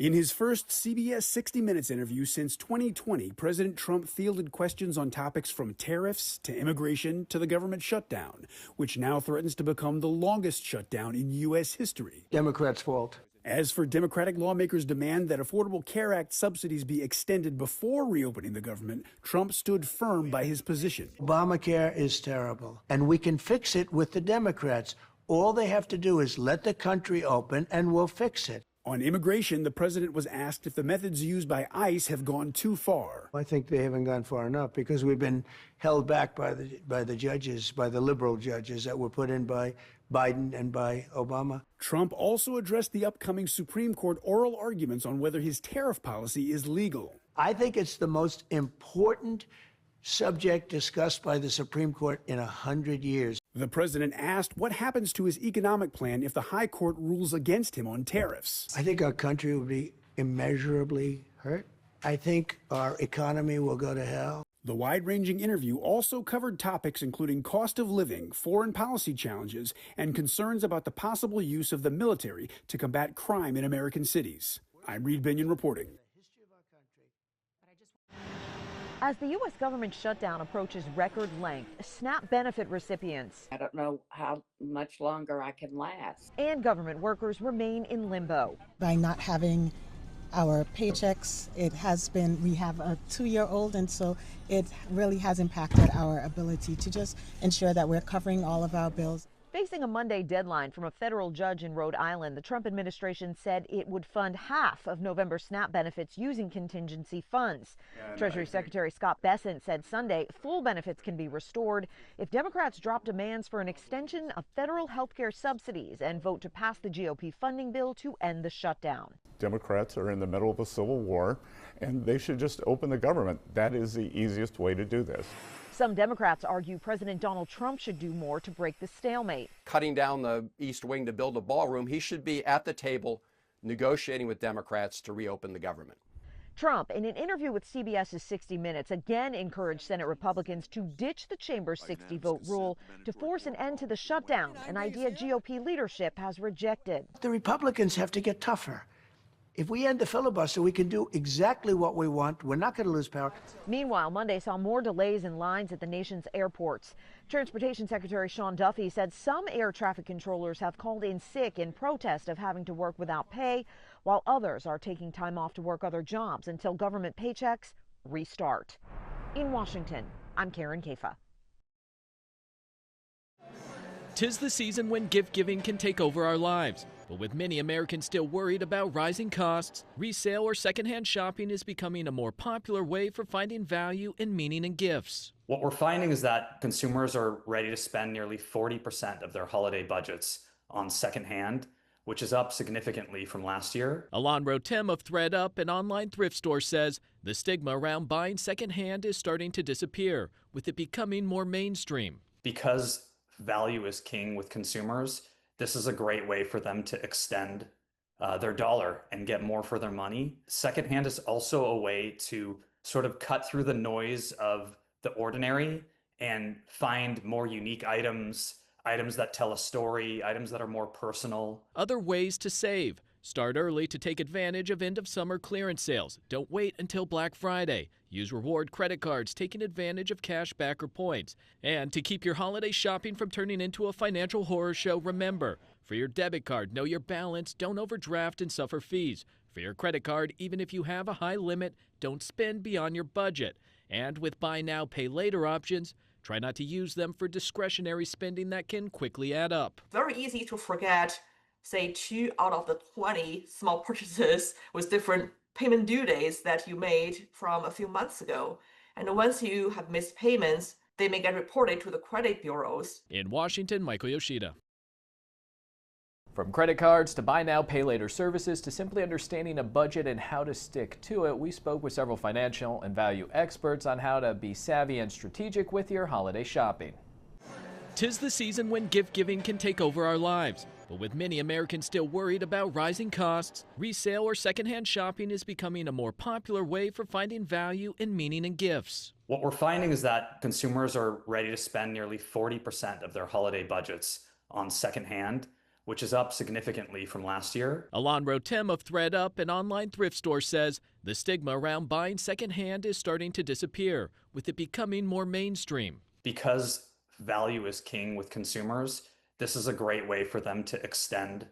In his first CBS 60 Minutes interview since 2020, President Trump fielded questions on topics from tariffs to immigration to the government shutdown, which now threatens to become the longest shutdown in U.S. history. Democrats' fault. As for Democratic lawmakers' demand that Affordable Care Act subsidies be extended before reopening the government, Trump stood firm by his position. Obamacare is terrible, and we can fix it with the Democrats. All they have to do is let the country open, and we'll fix it. On immigration, the president was asked if the methods used by ICE have gone too far. I think they haven't gone far enough because we've been held back by the judges, by the liberal judges that were put in by Biden and by Obama. Trump also addressed the upcoming Supreme Court oral arguments on whether his tariff policy is legal. I think it's the most important subject discussed by the Supreme Court in 100 years. The president asked what happens to his economic plan if the high court rules against him on tariffs. I think our country will be immeasurably hurt. I think our economy will go to hell. The wide-ranging interview also covered topics including cost of living, foreign policy challenges, and concerns about the possible use of the military to combat crime in American cities. I'm Reed Binion reporting. As the U.S. government shutdown approaches record length, SNAP benefit recipients, I don't know how much longer I can last, and government workers remain in limbo. By not having our paychecks, we have a 2-year-old, and so it really has impacted our ability to just ensure that we're covering all of our bills. Facing a Monday deadline from a federal judge in Rhode Island, the Trump administration said it would fund half of November SNAP benefits using contingency funds. Treasury Secretary Scott Bessent said Sunday full benefits can be restored if Democrats drop demands for an extension of federal health care subsidies and vote to pass the GOP funding bill to end the shutdown. Democrats are in the middle of a civil war, and they should just open the government. That is the easiest way to do this. Some Democrats argue President Donald Trump should do more to break the stalemate. Cutting down the East Wing to build a ballroom, he should be at the table negotiating with Democrats to reopen the government. Trump, in an interview with CBS's 60 Minutes, again encouraged Senate Republicans to ditch the chamber's 60-vote rule to force an end to the shutdown, an idea GOP leadership has rejected. The Republicans have to get tougher. If we end the filibuster, we can do exactly what we want. We're not going to lose power. Meanwhile, Monday saw more delays in lines at the nation's airports. Transportation Secretary Sean Duffy said some air traffic controllers have called in sick in protest of having to work without pay, while others are taking time off to work other jobs until government paychecks restart. In Washington, I'm Karen Kafa. 'Tis the season when gift giving can take over our lives. But with many Americans still worried about rising costs, resale or secondhand shopping is becoming a more popular way for finding value and meaning in gifts. What we're finding is that consumers are ready to spend nearly 40% of their holiday budgets on secondhand, which is up significantly from last year. Alon Rotem of ThreadUp, an online thrift store, says the stigma around buying secondhand is starting to disappear, with it becoming more mainstream. Because value is king with consumers, this is a great way for them to extend their dollar and get more for their money. Secondhand is also a way to sort of cut through the noise of the ordinary and find more unique items that tell a story, items that are more personal. Other ways to save. Start early to take advantage of end-of-summer clearance sales. Don't wait until Black Friday. Use reward credit cards, taking advantage of cash back or points. And to keep your holiday shopping from turning into a financial horror show, remember, for your debit card, know your balance, don't overdraft and suffer fees. For your credit card, even if you have a high limit, don't spend beyond your budget. And with buy now, pay later options, try not to use them for discretionary spending that can quickly add up. Very easy to forget, say 2 out of the 20 small purchases with different payment due dates that you made from a few months ago. And once you have missed payments, they may get reported to the credit bureaus. In Washington, Michael Yoshida. From credit cards to buy now, pay later services to simply understanding a budget and how to stick to it, we spoke with several financial and value experts on how to be savvy and strategic with your holiday shopping. 'Tis the season when gift giving can take over our lives. But with many Americans still worried about rising costs, resale or secondhand shopping is becoming a more popular way for finding value and meaning in gifts. What we're finding is that consumers are ready to spend nearly 40% of their holiday budgets on secondhand, which is up significantly from last year. Alon Rotem of ThreadUp, an online thrift store, says the stigma around buying secondhand is starting to disappear, with it becoming more mainstream. Because value is king with consumers, this is a great way for them to extend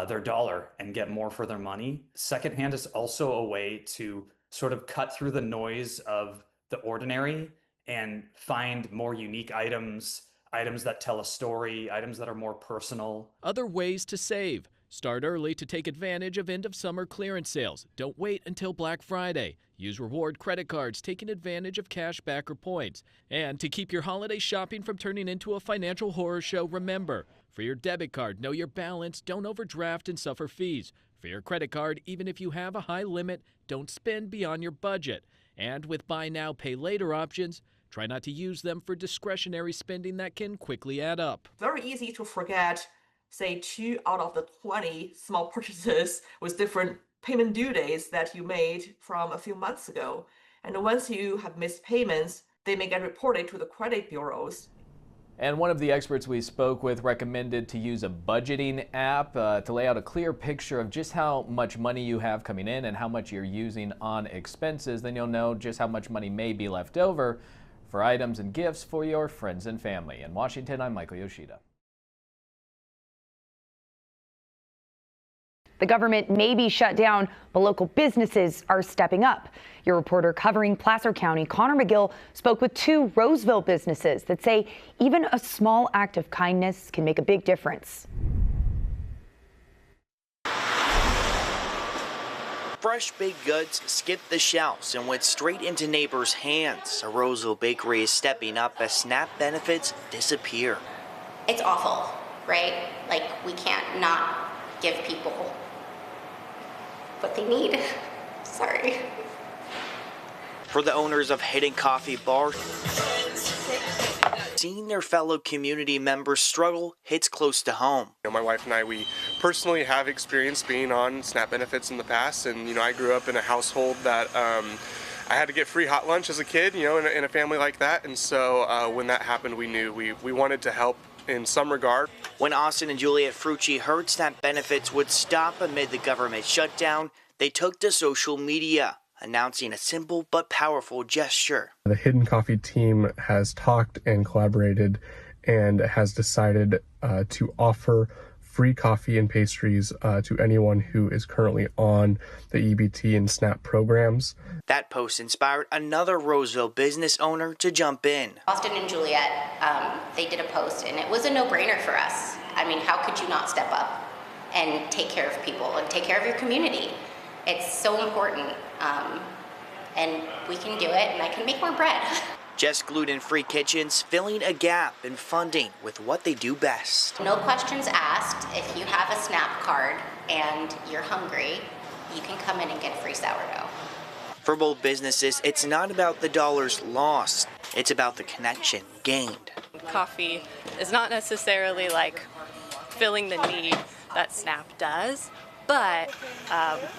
their dollar and get more for their money. Secondhand is also a way to sort of cut through the noise of the ordinary and find more unique items, items that tell a story, items that are more personal. Other ways to save. Start early to take advantage of end-of-summer clearance sales. Don't wait until Black Friday. Use reward credit cards, taking advantage of cash back or points. And to keep your holiday shopping from turning into a financial horror show, remember, for your debit card, know your balance, don't overdraft and suffer fees. For your credit card, even if you have a high limit, don't spend beyond your budget. And with buy now, pay later options, try not to use them for discretionary spending that can quickly add up. Very easy to forget, say, 2 out of the 20 small purchases with different payment due dates that you made from a few months ago. And once you have missed payments, they may get reported to the credit bureaus. And one of the experts we spoke with recommended to use a budgeting app to lay out a clear picture of just how much money you have coming in and how much you're using on expenses. Then you'll know just how much money may be left over for items and gifts for your friends and family. In Washington, I'm Michael Yoshida. The government may be shut down, but local businesses are stepping up. Your reporter covering Placer County, Connor McGill, spoke with 2 Roseville businesses that say even a small act of kindness can make a big difference. Fresh baked goods skip the shelves and went straight into neighbors' hands. A Roseville bakery is stepping up as SNAP benefits disappear. It's awful, right? Like, we can't not give people what they need. Sorry. For the owners of Hidden Coffee Bar, seeing their fellow community members struggle hits close to home. My wife and I, we personally have experience being on SNAP benefits in the past, and I grew up in a household that I had to get free hot lunch as a kid, in a family like that, and so when that happened, we knew we wanted to help in some regard. When Austin and Juliet Frucci heard SNAP benefits would stop amid the government shutdown, they took to social media, announcing a simple but powerful gesture. The Hidden Coffee team has talked and collaborated and has decided to offer free coffee and pastries to anyone who is currently on the EBT and SNAP programs. That post inspired another Roseville business owner to jump in. Austin and Juliet, they did a post, and it was a no-brainer for us. I mean, how could you not step up and take care of people and take care of your community? It's so important, and we can do it, and I can make more bread. Just gluten-free kitchens filling a gap in funding with what they do best. No questions asked. If you have a SNAP card and you're hungry, you can come in and get free sourdough. For both businesses, it's not about the dollars lost. It's about the connection gained. Coffee is not necessarily like filling the need that SNAP does, but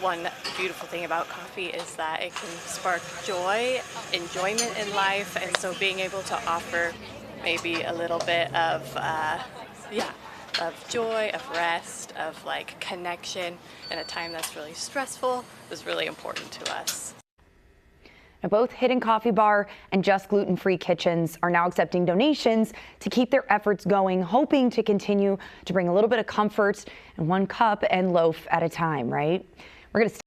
one beautiful thing about coffee is that it can spark joy, enjoyment in life, and so being able to offer maybe a little bit of joy, of rest, of like connection in a time that's really stressful is really important to us. Now, both Hidden Coffee Bar and Just Gluten-Free Kitchens are now accepting donations to keep their efforts going, hoping to continue to bring a little bit of comfort in one cup and loaf at a time, right? We're going to.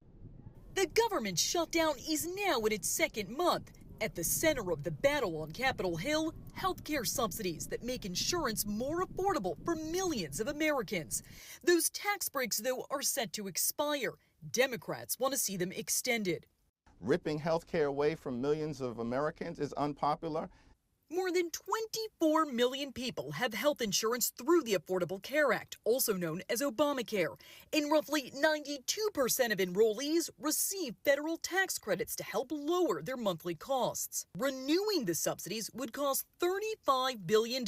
The government shutdown is now in its 2nd month. At the center of the battle on Capitol Hill, healthcare subsidies that make insurance more affordable for millions of Americans. Those tax breaks, though, are set to expire. Democrats want to see them extended. Ripping health care away from millions of Americans is unpopular. More than 24 million people have health insurance through the Affordable Care Act, also known as Obamacare, and roughly 92% of enrollees receive federal tax credits to help lower their monthly costs. Renewing the subsidies would cost $35 billion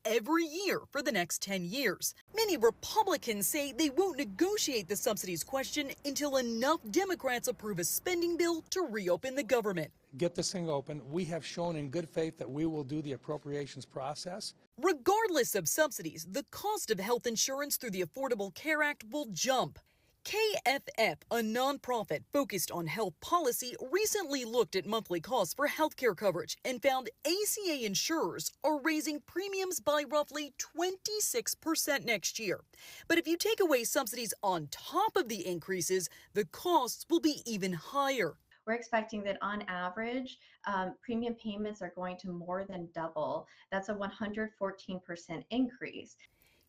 every year for the next 10 years. Many Republicans say they won't negotiate the subsidies question until enough Democrats approve a spending bill to reopen the government. get this thing open. We have shown in good faith that we will do the appropriations process. Regardless of subsidies, the cost of health insurance through the Affordable Care Act will jump. KFF, a nonprofit focused on health policy, recently looked at monthly costs for healthcare coverage and found ACA insurers are raising premiums by roughly 26% next year. But if you take away subsidies on top of the increases, the costs will be even higher. We're expecting that on average, premium payments are going to more than double. That's a 114% increase.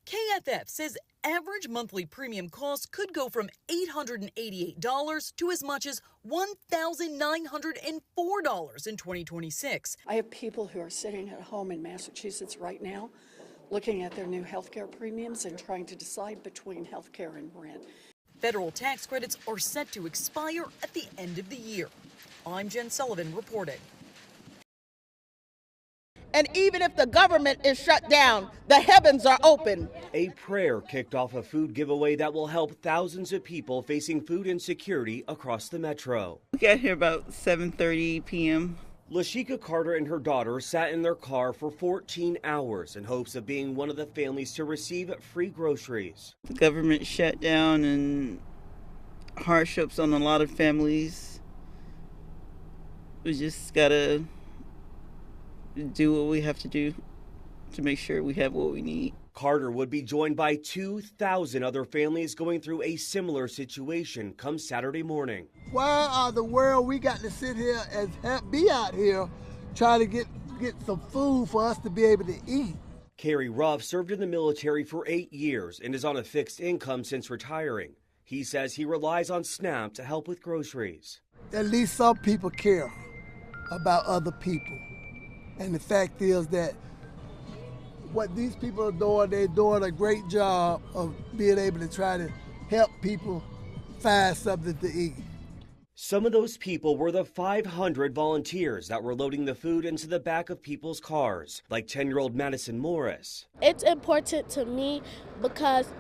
KFF says average monthly premium costs could go from $888 to as much as $1,904 in 2026. I have people who are sitting at home in Massachusetts right now looking at their new health care premiums and trying to decide between health care and rent. Federal tax credits are set to expire at the end of the year. I'm Jen Sullivan reporting. And even if the government is shut down, the heavens are open. A prayer kicked off a food giveaway that will help thousands of people facing food insecurity across the metro. We got here about 7:30 p.m. Lashika Carter and her daughter sat in their car for 14 hours in hopes of being one of the families to receive free groceries. The government shut down and hardships on a lot of families. We just gotta do what we have to do to make sure we have what we need. Carter would be joined by 2,000 other families going through a similar situation come Saturday morning. Why are the world we got to sit here and be out here trying to get some food for us to be able to eat? Kerry Ruff served in the military for 8 years and is on a fixed income since retiring. He says he relies on SNAP to help with groceries. At least some people care about other people. And the fact is that what these people are doing, they're doing a great job of being able to try to help people find something to eat. Some of those people were the 500 volunteers that were loading the food into the back of people's cars, like 10-year-old Madison Morris. It's important to me because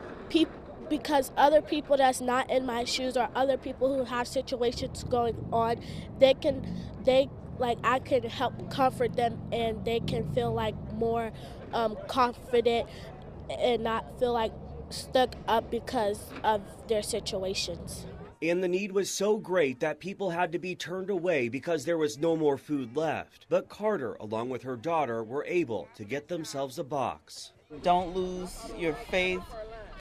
other people that's not in my shoes or other people who have situations going on, I can help comfort them and they can feel like more confident and not feel like stuck up because of their situations. And the need was so great that people had to be turned away because there was no more food left. But Carter, along with her daughter, were able to get themselves a box. Don't lose your faith.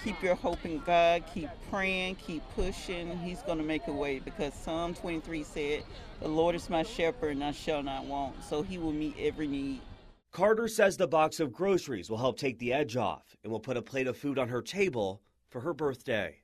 Keep your hope in God. Keep praying. Keep pushing. He's going to make a way because Psalm 23 said, "The Lord is my shepherd and I shall not want." So he will meet every need. Carter says the box of groceries will help take the edge off and will put a plate of food on her table for her birthday.